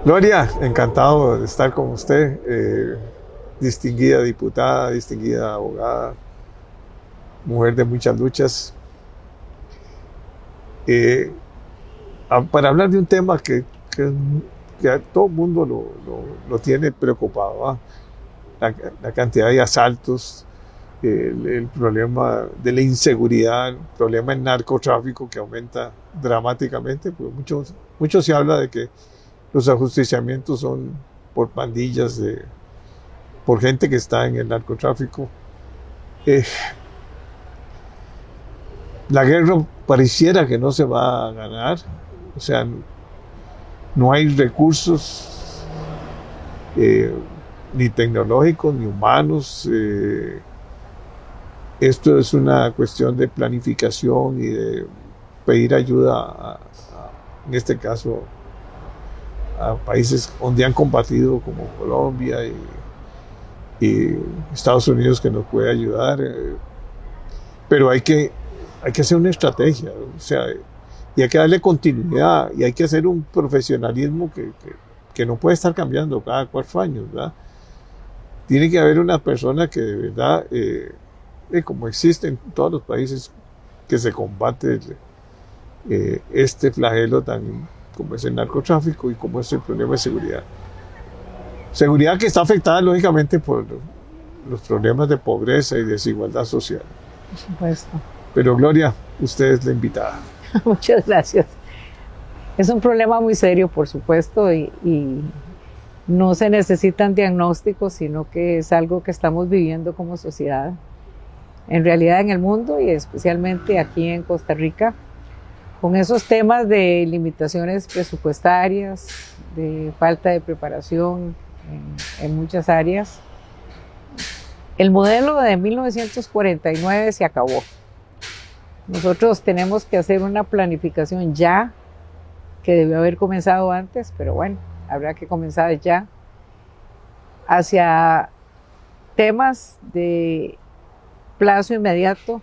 Gloria, encantado de estar con usted, distinguida diputada, distinguida abogada, mujer de muchas luchas, para hablar de un tema que a todo el mundo lo tiene preocupado, ¿va? La cantidad de asaltos, el problema de la inseguridad, el problema del narcotráfico que aumenta dramáticamente, pues mucho se habla de que los ajusticiamientos son por pandillas, por gente que está en el narcotráfico. La guerra pareciera que no se va a ganar, o sea, no hay recursos ni tecnológicos ni humanos. Esto es una cuestión de planificación y de pedir ayuda, en este caso, a países donde han combatido como Colombia y Estados Unidos, que nos puede ayudar, pero hay que hacer una estrategia, o sea, y hay que darle continuidad y hay que hacer un profesionalismo que no puede estar cambiando cada 4 años, ¿verdad? Tiene que haber una persona que de verdad, como existe en todos los países, que se combate este flagelo tan como es el narcotráfico y como es el problema de seguridad. Seguridad que está afectada lógicamente por los problemas de pobreza y desigualdad social. Por supuesto. Pero Gloria, usted es la invitada. Muchas gracias. Es un problema muy serio, por supuesto, y no se necesitan diagnósticos, sino que es algo que estamos viviendo como sociedad. En realidad en el mundo y especialmente aquí en Costa Rica, con esos temas de limitaciones presupuestarias, de falta de preparación en muchas áreas. El modelo de 1949 se acabó. Nosotros tenemos que hacer una planificación ya, que debió haber comenzado antes, pero bueno, habrá que comenzar ya, hacia temas de plazo inmediato,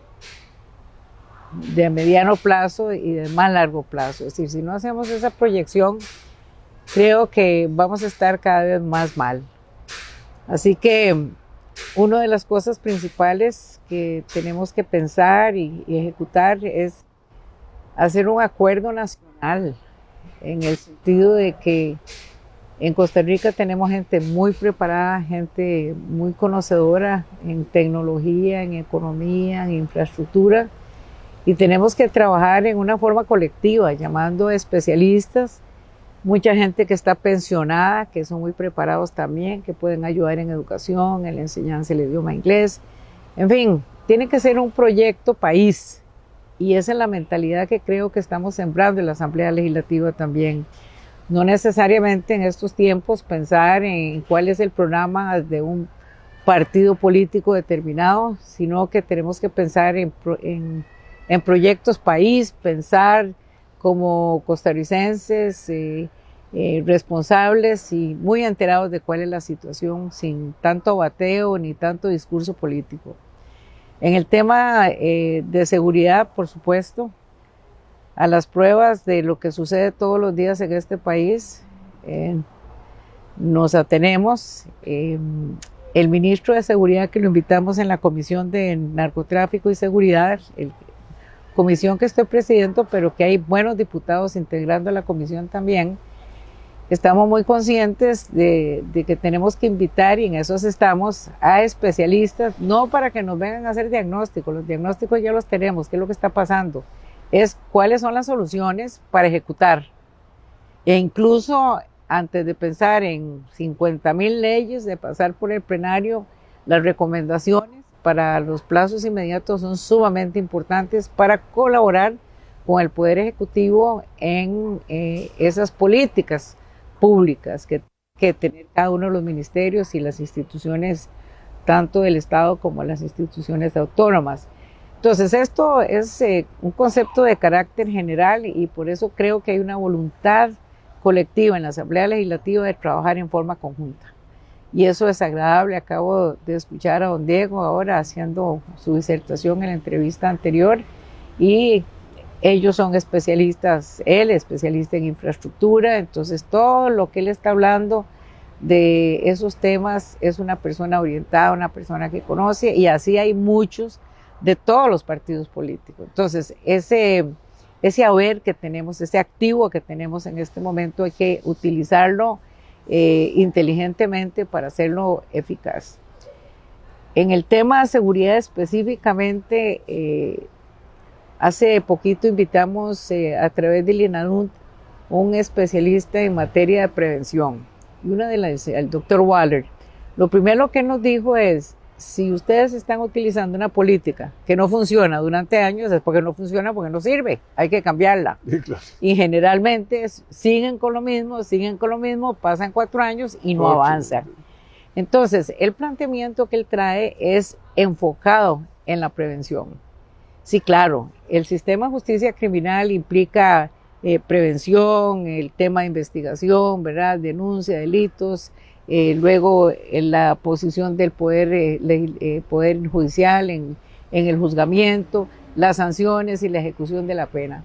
de mediano plazo y de más largo plazo. Es decir, si no hacemos esa proyección, creo que vamos a estar cada vez más mal. Así que una de las cosas principales que tenemos que pensar y ejecutar es hacer un acuerdo nacional, en el sentido de que en Costa Rica tenemos gente muy preparada, gente muy conocedora en tecnología, en economía, en infraestructura, y tenemos que trabajar en una forma colectiva, llamando a especialistas, mucha gente que está pensionada, que son muy preparados también, que pueden ayudar en educación, en la enseñanza del idioma inglés. En fin, tiene que ser un proyecto país, y esa es la mentalidad que creo que estamos sembrando en la Asamblea Legislativa también. No necesariamente en estos tiempos pensar en cuál es el programa de un partido político determinado, sino que tenemos que pensar en proyectos país, pensar como costarricenses responsables y muy enterados de cuál es la situación, sin tanto bateo ni tanto discurso político. En el tema de seguridad, por supuesto, a las pruebas de lo que sucede todos los días en este país, nos atenemos. El ministro de Seguridad, que lo invitamos en la Comisión de Narcotráfico y Seguridad, comisión que estoy presidiendo, pero que hay buenos diputados integrando la comisión también, estamos muy conscientes de que tenemos que invitar, y en eso estamos, a especialistas, no para que nos vengan a hacer diagnósticos, los diagnósticos ya los tenemos, qué es lo que está pasando, es cuáles son las soluciones para ejecutar. E incluso antes de pensar en 50,000 leyes, de pasar por el plenario, las recomendaciones para los plazos inmediatos son sumamente importantes para colaborar con el Poder Ejecutivo en esas políticas públicas que tener cada uno de los ministerios y las instituciones, tanto del Estado como las instituciones autónomas. Entonces esto es un concepto de carácter general, y por eso creo que hay una voluntad colectiva en la Asamblea Legislativa de trabajar en forma conjunta. Y eso es agradable. Acabo de escuchar a don Diego ahora haciendo su disertación en la entrevista anterior, y Ellos son especialistas, él es especialista en infraestructura, entonces todo lo que él está hablando de esos temas es una persona orientada, una persona que conoce, y así hay muchos de todos los partidos políticos. Entonces, ese haber que tenemos, ese activo que tenemos en este momento, hay que utilizarlo inteligentemente para hacerlo eficaz. En el tema de seguridad específicamente, hace poquito invitamos a través del INADUNT un especialista en materia de prevención, y el doctor Waller. Lo primero que nos dijo es, si ustedes están utilizando una política que no funciona durante años, es porque no funciona, porque no sirve, hay que cambiarla. Sí, claro. Y generalmente siguen con lo mismo, pasan 4 años y no avanzan. Entonces, el planteamiento que él trae es enfocado en la prevención. Sí, claro, el sistema de justicia criminal implica prevención, el tema de investigación, ¿verdad? Denuncia, delitos, luego la posición del poder judicial en el juzgamiento, las sanciones y la ejecución de la pena.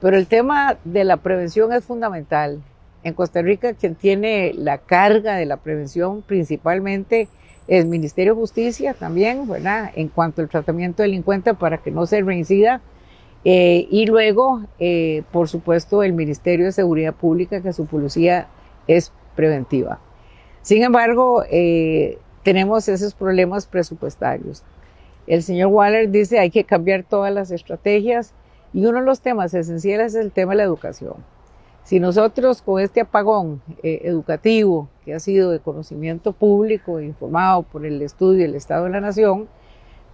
Pero el tema de la prevención es fundamental. En Costa Rica, quien tiene la carga de la prevención principalmente es el Ministerio de Justicia también, ¿verdad? En cuanto al tratamiento delincuente para que no se reincida. Y luego, por supuesto, el Ministerio de Seguridad Pública, que su policía es preventiva. Sin embargo, tenemos esos problemas presupuestarios. El señor Waller dice hay que cambiar todas las estrategias, y uno de los temas esenciales es el tema de la educación. Si nosotros con este apagón educativo, que ha sido de conocimiento público, informado por el estudio del Estado de la Nación,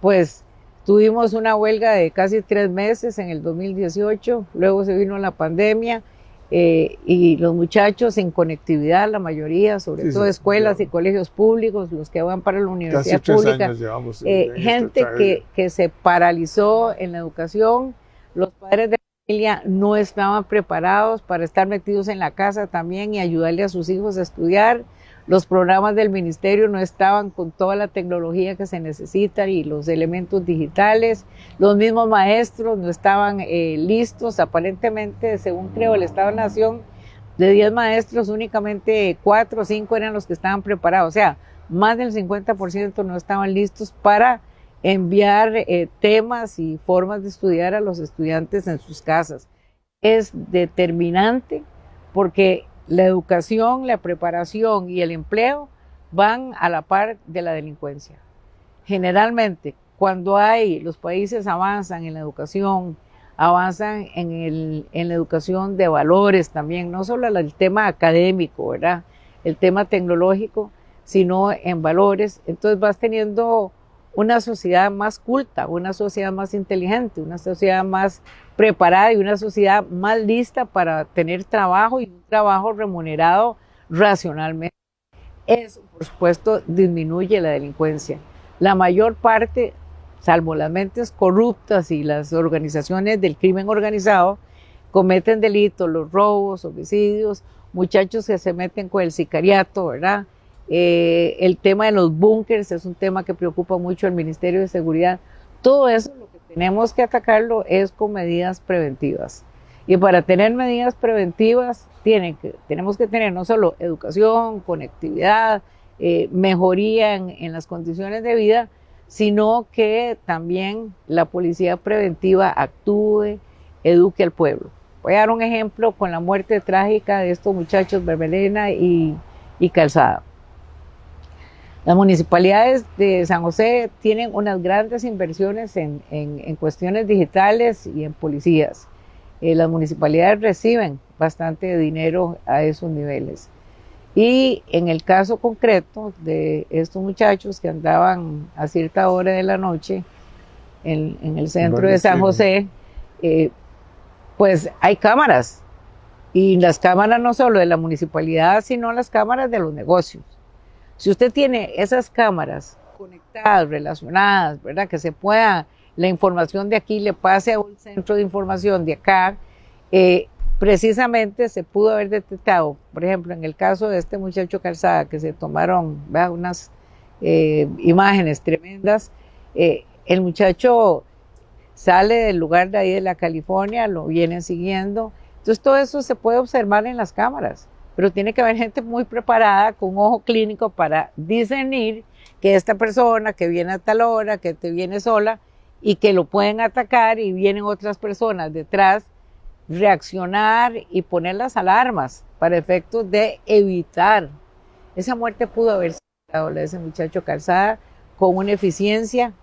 pues tuvimos una huelga de casi 3 meses en el 2018, luego se vino la pandemia, y los muchachos sin conectividad, la mayoría, sobre todo escuelas y colegios públicos, los que van para la universidad pública, gente que se paralizó en la educación, los padres de familia no estaban preparados para estar metidos en la casa también y ayudarle a sus hijos a estudiar. Los programas del ministerio no estaban con toda la tecnología que se necesita y los elementos digitales. Los mismos maestros no estaban listos. Aparentemente, según creo el Estado de la Nación, de 10 maestros, únicamente 4 o 5 eran los que estaban preparados. O sea, más del 50% no estaban listos para enviar temas y formas de estudiar a los estudiantes en sus casas. Es determinante porque la educación, la preparación y el empleo van a la par de la delincuencia. Generalmente, cuando los países avanzan en la educación, avanzan en la educación de valores también, no solo el tema académico, ¿verdad? El tema tecnológico, sino en valores. Entonces vas teniendo una sociedad más culta, una sociedad más inteligente, una sociedad más preparada y una sociedad más lista para tener trabajo y un trabajo remunerado racionalmente. Eso, por supuesto, disminuye la delincuencia. La mayor parte, salvo las mentes corruptas y las organizaciones del crimen organizado, cometen delitos, los robos, homicidios, muchachos que se meten con el sicariato, ¿verdad? El tema de los búnkers es un tema que preocupa mucho al Ministerio de Seguridad. Todo eso lo que tenemos que atacarlo es con medidas preventivas. Y para tener medidas preventivas tenemos que tener no solo educación, conectividad, mejoría en las condiciones de vida, sino que también la policía preventiva actúe, eduque al pueblo. Voy a dar un ejemplo con la muerte trágica de estos muchachos Bermelena y Calzada. Las municipalidades de San José tienen unas grandes inversiones en cuestiones digitales y en policías. Las municipalidades reciben bastante dinero a esos niveles. Y en el caso concreto de estos muchachos que andaban a cierta hora de la noche en el centro de San José, pues hay cámaras. Y las cámaras no solo de la municipalidad, sino las cámaras de los negocios. Si usted tiene esas cámaras conectadas, relacionadas, ¿verdad? Que se pueda, la información de aquí le pase a un centro de información de acá, precisamente se pudo haber detectado, por ejemplo, en el caso de este muchacho Calzada, que se tomaron, ¿verdad?, unas imágenes tremendas, el muchacho sale del lugar de ahí de la California, lo vienen siguiendo. Entonces todo eso se puede observar en las cámaras, pero tiene que haber gente muy preparada con un ojo clínico para discernir que esta persona que viene a tal hora, que te viene sola y que lo pueden atacar y vienen otras personas detrás, reaccionar y poner las alarmas para efectos de evitar. Esa muerte pudo haber sido la de ese muchacho Calzada con una eficiencia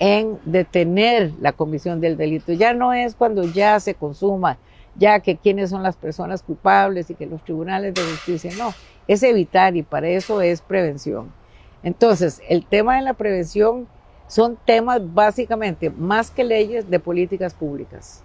en detener la comisión del delito. Ya no es cuando ya se consuma, ya que quiénes son las personas culpables y que los tribunales de justicia, no, es evitar y para eso es prevención. Entonces, el tema de la prevención son temas básicamente, más que leyes, de políticas públicas.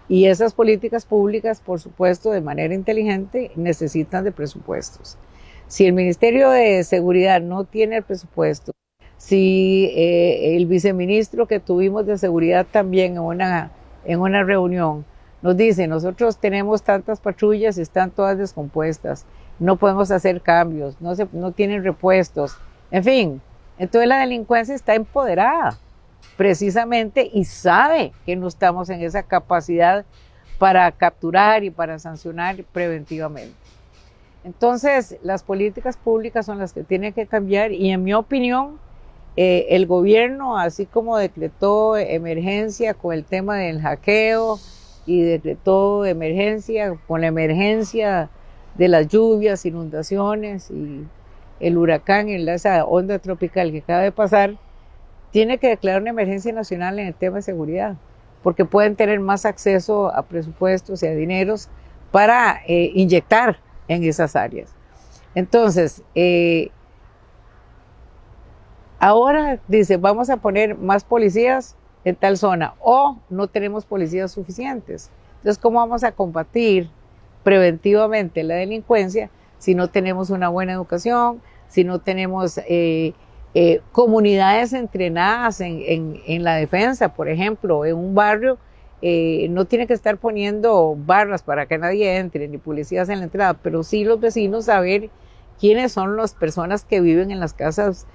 Y esas políticas públicas, por supuesto, de manera inteligente, necesitan de presupuestos. Si el Ministerio de Seguridad no tiene el presupuesto, si el viceministro que tuvimos de Seguridad también en una reunión nos dice, nosotros tenemos tantas patrullas y están todas descompuestas, no podemos hacer cambios, no tienen repuestos, en fin, entonces la delincuencia está empoderada precisamente y sabe que no estamos en esa capacidad para capturar y para sancionar preventivamente. Entonces, las políticas públicas son las que tienen que cambiar y en mi opinión, el gobierno, así como decretó emergencia con el tema del hackeo y decretó emergencia con la emergencia de las lluvias, inundaciones y el huracán, esa onda tropical que acaba de pasar, tiene que declarar una emergencia nacional en el tema de seguridad, porque pueden tener más acceso a presupuestos y a dineros para inyectar en esas áreas. Entonces, ahora dice, vamos a poner más policías en tal zona, o no tenemos policías suficientes. Entonces, ¿cómo vamos a combatir preventivamente la delincuencia si no tenemos una buena educación, si no tenemos comunidades entrenadas en la defensa? Por ejemplo, en un barrio no tiene que estar poniendo barras para que nadie entre, ni policías en la entrada, pero sí los vecinos saber quiénes son las personas que viven en las casas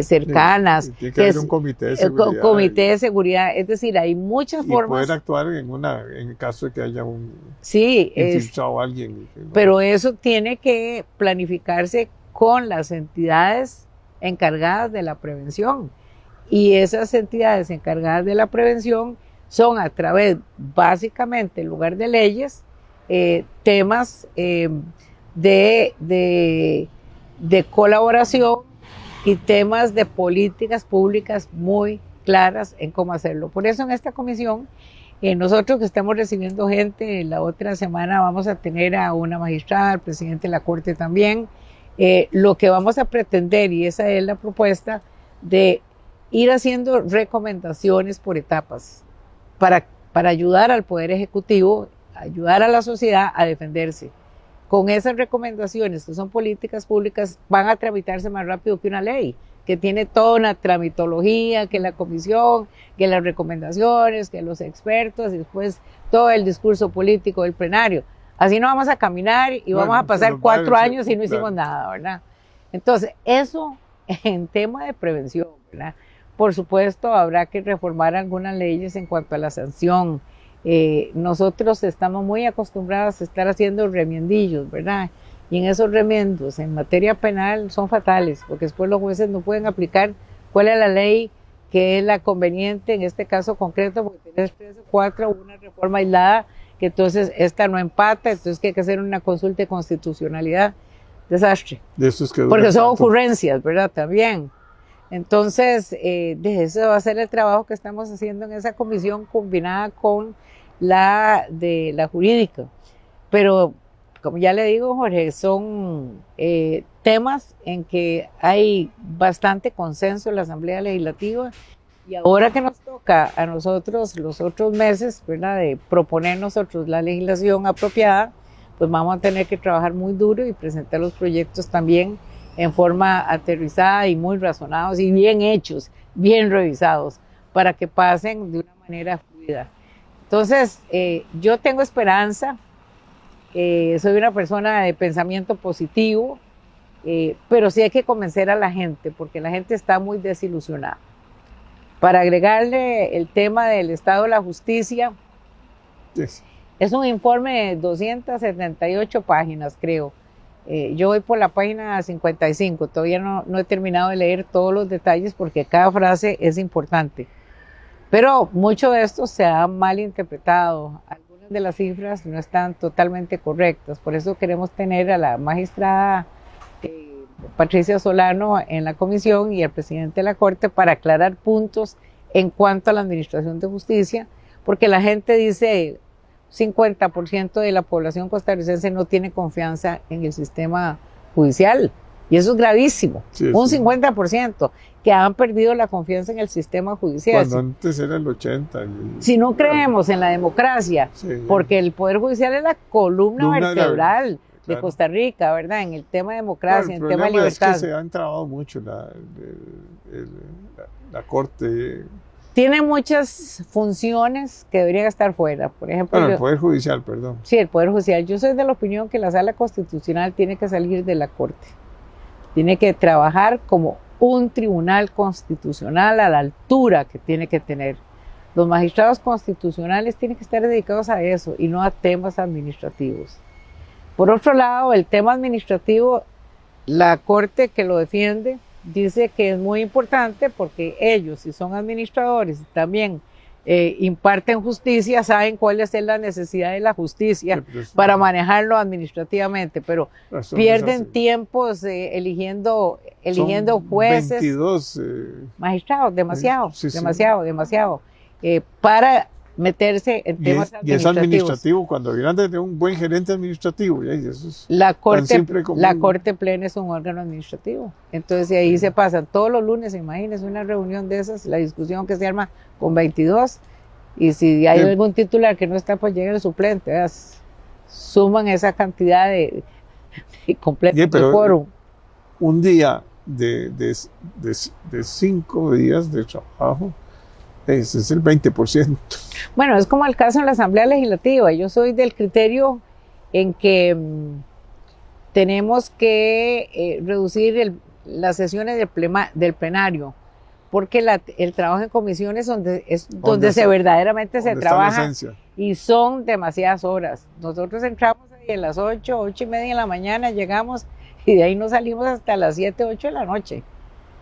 cercanas. Tiene que haber un comité de seguridad. Comité de seguridad, es decir, hay muchas formas. Y poder actuar en el caso de que haya un infiltrado alguien. ¿No? Pero eso tiene que planificarse con las entidades encargadas de la prevención. Y esas entidades encargadas de la prevención son a través, básicamente, en lugar de leyes, temas de colaboración y temas de políticas públicas muy claras en cómo hacerlo. Por eso en esta comisión, nosotros que estamos recibiendo gente, la otra semana vamos a tener a una magistrada, al presidente de la Corte también, lo que vamos a pretender, y esa es la propuesta, de ir haciendo recomendaciones por etapas para ayudar al Poder Ejecutivo, ayudar a la sociedad a defenderse. Con esas recomendaciones, que son políticas públicas, van a tramitarse más rápido que una ley, que tiene toda una tramitología, que la comisión, que las recomendaciones, que los expertos, y después todo el discurso político del plenario. Así no vamos a caminar y vamos a pasar 4 años y no hicimos nada, ¿verdad? Entonces, eso en tema de prevención, ¿verdad? Por supuesto, habrá que reformar algunas leyes en cuanto a la sanción. Nosotros estamos muy acostumbrados a estar haciendo remiendillos, ¿verdad? Y en esos remiendos, en materia penal, son fatales, porque después los jueces no pueden aplicar cuál es la ley que es la conveniente en este caso concreto, porque tienes 3 o 4, una reforma aislada, que entonces esta no empata, entonces que hay que hacer una consulta de constitucionalidad. Desastre. De eso es que porque son ocurrencias, ¿verdad? También. Entonces, de eso va a ser el trabajo que estamos haciendo en esa comisión combinada con la de la jurídica. Pero, como ya le digo, Jorge, son temas en que hay bastante consenso en la Asamblea Legislativa, y ahora que nos toca a nosotros los otros meses, ¿verdad?, de proponer nosotros la legislación apropiada, pues vamos a tener que trabajar muy duro y presentar los proyectos también en forma aterrizada y muy razonados y bien hechos, bien revisados, para que pasen de una manera fluida. Entonces, yo tengo esperanza, soy una persona de pensamiento positivo, pero sí hay que convencer a la gente, porque la gente está muy desilusionada. Para agregarle el tema del estado de la justicia, Sí. es un informe de 278 páginas, creo. Yo voy por la página 55, todavía no he terminado de leer todos los detalles porque cada frase es importante. Pero mucho de esto se ha mal interpretado. Algunas de las cifras no están totalmente correctas. Por eso queremos tener a la magistrada Patricia Solano en la comisión y al presidente de la Corte para aclarar puntos en cuanto a la administración de justicia, porque la gente dice 50% de la población costarricense no tiene confianza en el sistema judicial. Y eso es gravísimo. Sí, un sí. 50% que han perdido la confianza en el sistema judicial. Cuando antes era el 80%. Si no creemos en la democracia, Sí. porque el Poder Judicial es la columna vertebral de claro. Costa Rica, ¿verdad? En el tema de democracia, en Bueno, el tema de problema es libertad. que se ha entrabado mucho la Corte. Tiene muchas funciones que deberían estar fuera. Por ejemplo, Bueno, el Poder Judicial, perdón. sí, el Poder Judicial. Yo soy de la opinión que la Sala Constitucional tiene que salir de la Corte. Tiene que trabajar como un tribunal constitucional a la altura que tiene que tener. Los magistrados constitucionales tienen que estar dedicados a eso y no a temas administrativos. Por otro lado, el tema administrativo, la Corte que lo defiende dice que es muy importante porque ellos, si son administradores, también imparten justicia, saben cuál es la necesidad de la justicia para manejarlo administrativamente, pero pierden tiempos eligiendo jueces, 22 magistrados, demasiado, sí, sí. demasiado, para meterse en temas y es administrativos. administrativo cuando vienen de un buen gerente administrativo. Y eso es La tan simple como Corte Plena es un órgano administrativo. Entonces de ahí se pasan todos los lunes, imagínense una reunión de esas, la discusión que se arma con 22. Y si hay algún titular que no está, pues llega el suplente. ¿Verdad? Suman esa cantidad de completo de quórum. Un día de 5 días de trabajo, ese es el 20%. Bueno, es como el caso en la Asamblea Legislativa. Yo soy del criterio en que tenemos que reducir las sesiones del plenario, porque el trabajo en comisiones donde verdaderamente se trabaja y son demasiadas horas. Nosotros entramos ahí a las 8:30 de la mañana, llegamos y de ahí no salimos hasta las 7, 8 de la noche.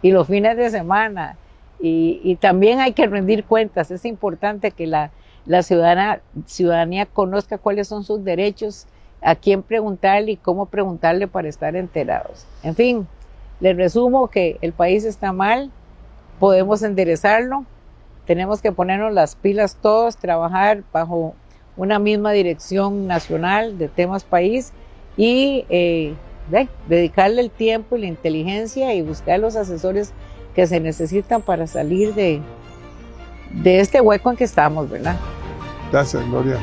Y los fines de semana. Y también hay que rendir cuentas. Es importante que la ciudadanía conozca cuáles son sus derechos, a quién preguntarle y cómo preguntarle para estar enterados. En fin, les resumo que el país está mal, podemos enderezarlo, tenemos que ponernos las pilas todos, trabajar bajo una misma dirección nacional de temas país y dedicarle el tiempo y la inteligencia y buscar los asesores que se necesitan para salir de este hueco en que estamos, ¿verdad? Gracias, Gloria.